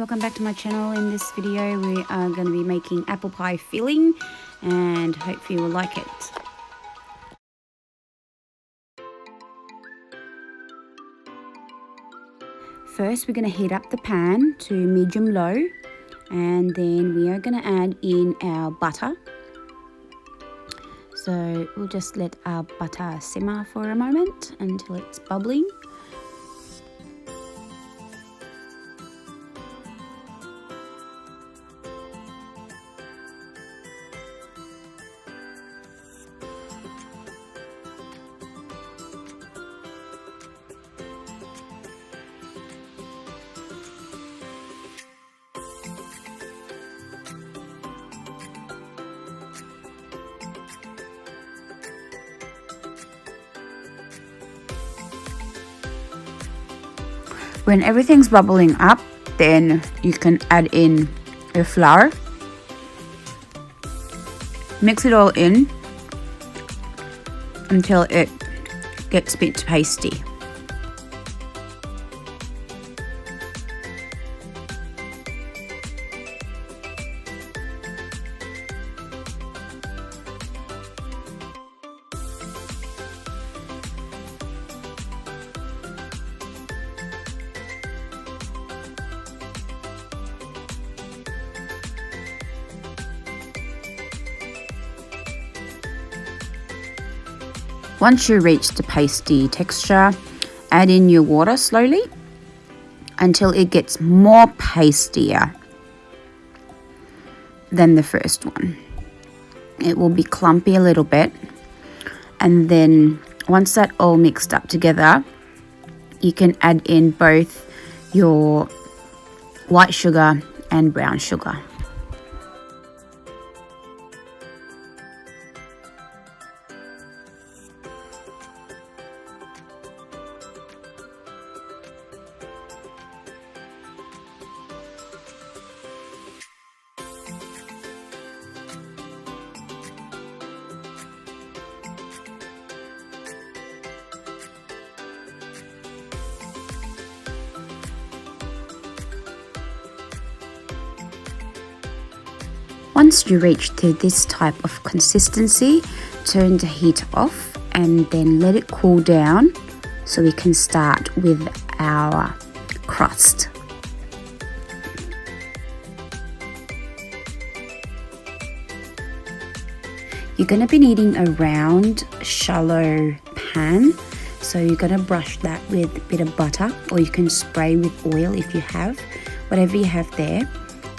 welcome back to my channel. In this video we are going to be making apple pie filling and hopefully you will like it. First we're going to heat up the pan to medium low and then we are going to add in our butter. So we'll just let our butter simmer for a moment until it's bubbling. When everything's bubbling up, then you can add in your flour. Mix it all in until it gets a bit pasty. Once you reach the pasty texture, add in your water slowly until it gets more pastier than the first one. It will be clumpy a little bit, and then once that all mixed up together, you can add in both your white sugar and brown sugar. Once you reach to this type of consistency, turn the heat off and then let it cool down so we can start with our crust. You're going to be needing a round, shallow pan, so you're going to brush that with a bit of butter, or you can spray with oil if you have, whatever you have there.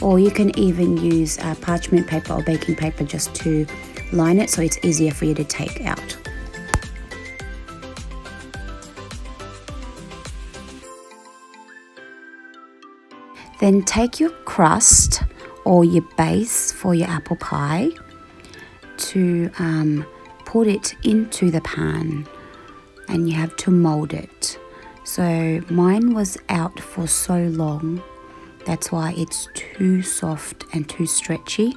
Or you can even use parchment paper or baking paper just to line it so it's easier for you to take out. Then take your crust or your base for your apple pie to put it into the pan, and you have to mold it. So mine was out for so long. That's why it's too soft and too stretchy.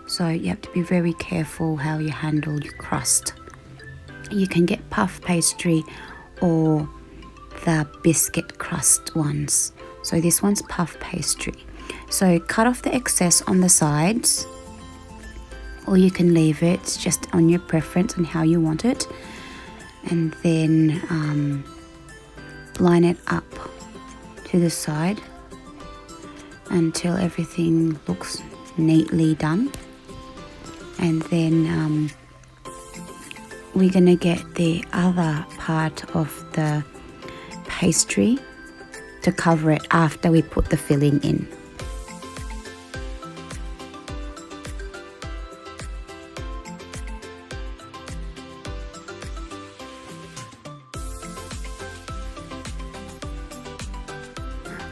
So you have to be very careful how you handle your crust. You can get puff pastry or the biscuit crust ones. So this one's puff pastry. So cut off the excess on the sides, or you can leave it. It's just on your preference and how you want it. And then line it up to the side until everything looks neatly done. And then we're going to get the other part of the pastry to cover it after we put the filling in.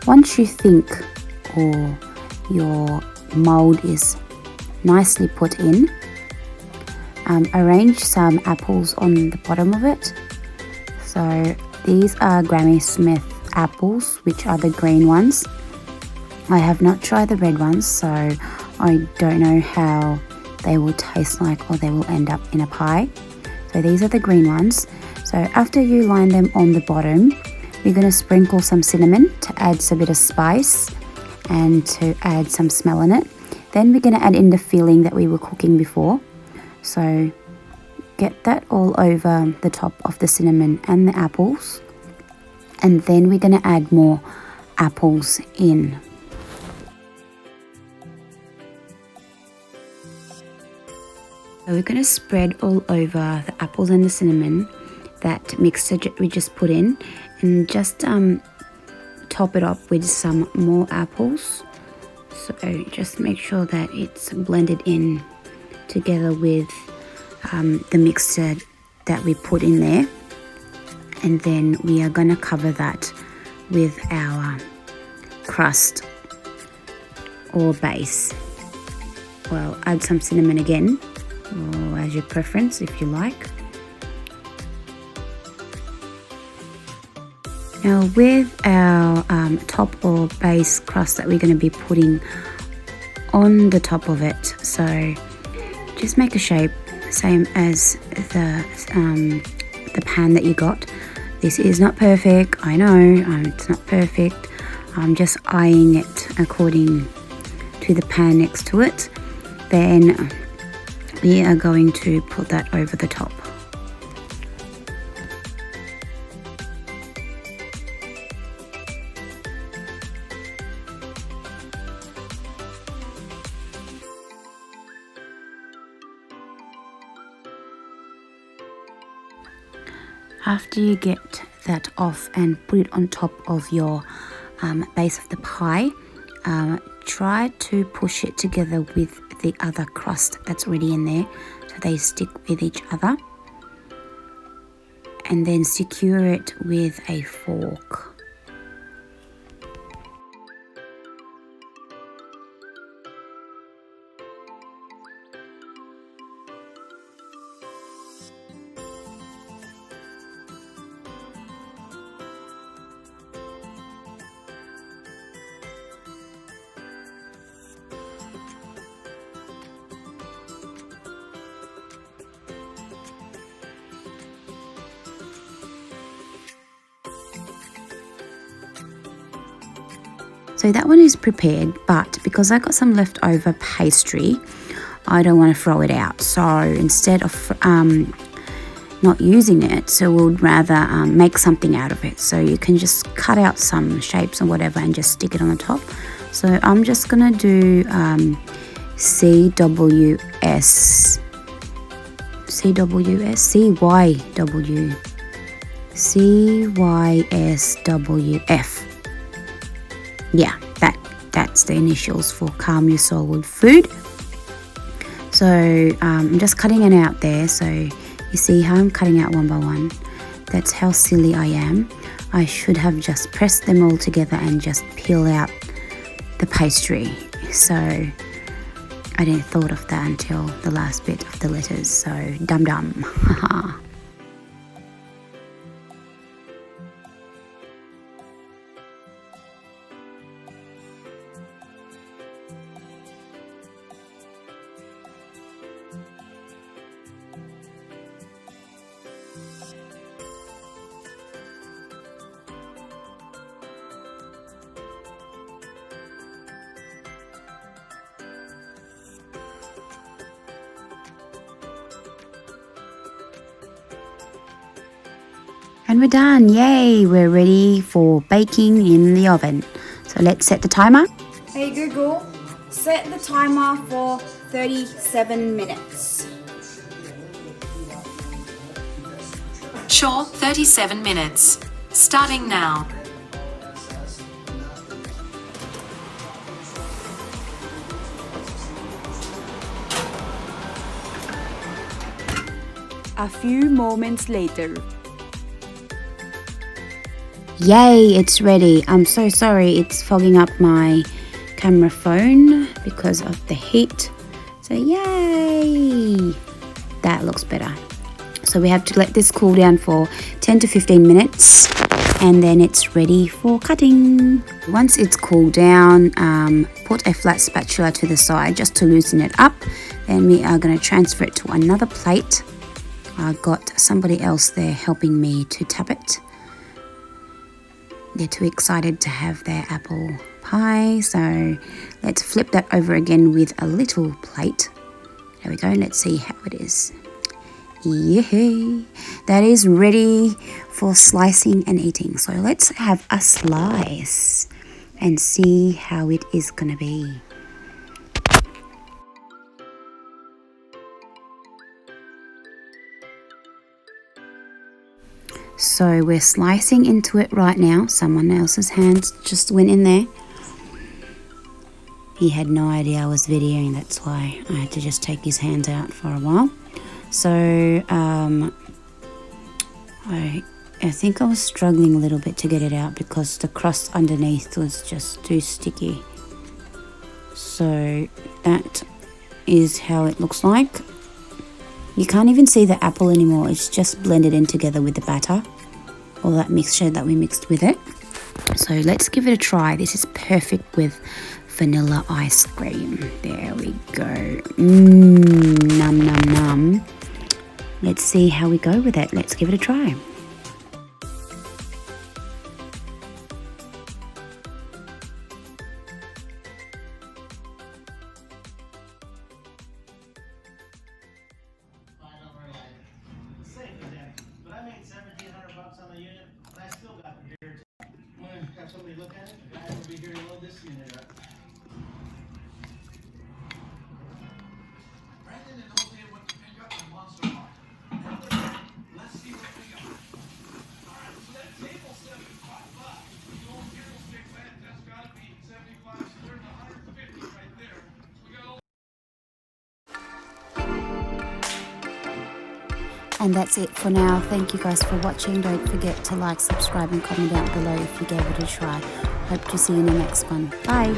Once you think or your mold is nicely put in, arrange some apples on the bottom of it. So these are Granny Smith apples, which are the green ones. I have not tried the red ones, so I don't know how they will taste like or they will end up in a pie. So these are the green ones. So after you line them on the bottom, we're going to sprinkle some cinnamon to add a bit of spice, and to add some smell in it. Then we're going to add in the filling that we were cooking before. So get that all over the top of the cinnamon and the apples. And then we're going to add more apples in. So we're going to spread all over the apples and the cinnamon, that mixture we just put in, and just top it up with some more apples. So just make sure that it's blended in together with the mixture that we put in there. And then we are going to cover that with our crust or base. Well, add some cinnamon again, or as your preference if you like. Now with our top or base crust that we're going to be putting on the top of it, so just make a shape same as the pan that you got. This is not perfect, I know, it's not perfect. I'm just eyeing it according to the pan next to it. Then we are going to put that over the top. After you get that off and put it on top of your base of the pie, try to push it together with the other crust that's already in there so they stick with each other, and then secure it with a fork. So that one is prepared, but because I got some leftover pastry, I don't want to throw it out. So instead of not using it, so we'd rather make something out of it. So you can just cut out some shapes or whatever and just stick it on the top. So I'm just gonna do CYWF. Yeah, that's the initials for Calm Your Soul with Food. So I'm just cutting it out there. So you see how I'm cutting out one by one. That's how silly I am. I should have just pressed them all together and just peel out the pastry. So I didn't thought of that until the last bit of the letters. So dum-dum. And we're done, yay! We're ready for baking in the oven. So let's set the timer. Hey Google, set the timer for 37 minutes. Sure, 37 minutes. Starting now. A few moments later. Yay, it's ready. I'm so sorry it's fogging up my camera phone because of the heat. So yay! That looks better. So we have to let this cool down for 10 to 15 minutes and then it's ready for cutting. Once it's cooled down, put a flat spatula to the side just to loosen it up. Then we are going to transfer it to another plate. I've got somebody else there helping me to tap it. They're too excited to have their apple pie. So let's flip that over again with a little plate. There we go. Let's see how it is. Yay! That is ready for slicing and eating. So let's have a slice and see how it is gonna be. So we're slicing into it right now. Someone else's hands just went in there. He had no idea I was videoing, that's why I had to just take his hands out for a while. So I think I was struggling a little bit to get it out because the crust underneath was just too sticky. So that is how it looks like. You can't even see the apple anymore. It's just blended in together with the batter, all that mixture that we mixed with it. So let's give it a try. This is perfect with vanilla ice cream. There we go. Num num num. Let's see how we go with it. Let's give it a try. But I made $1,700 on the unit, and I still got the beer. I'm gonna have somebody look at it. The guy will be here to load this unit up. Brandon and Jose went to pick up the Monster Hot. Let's see what we got. Alright, so that table's $75. The old candlestick lamp, that's gotta be 75. So there's 150 right there. So we got all. And that's it for now. Thank you guys for watching. Don't forget to like, subscribe and comment down below if you gave it a try. Hope to see you in the next one. Bye.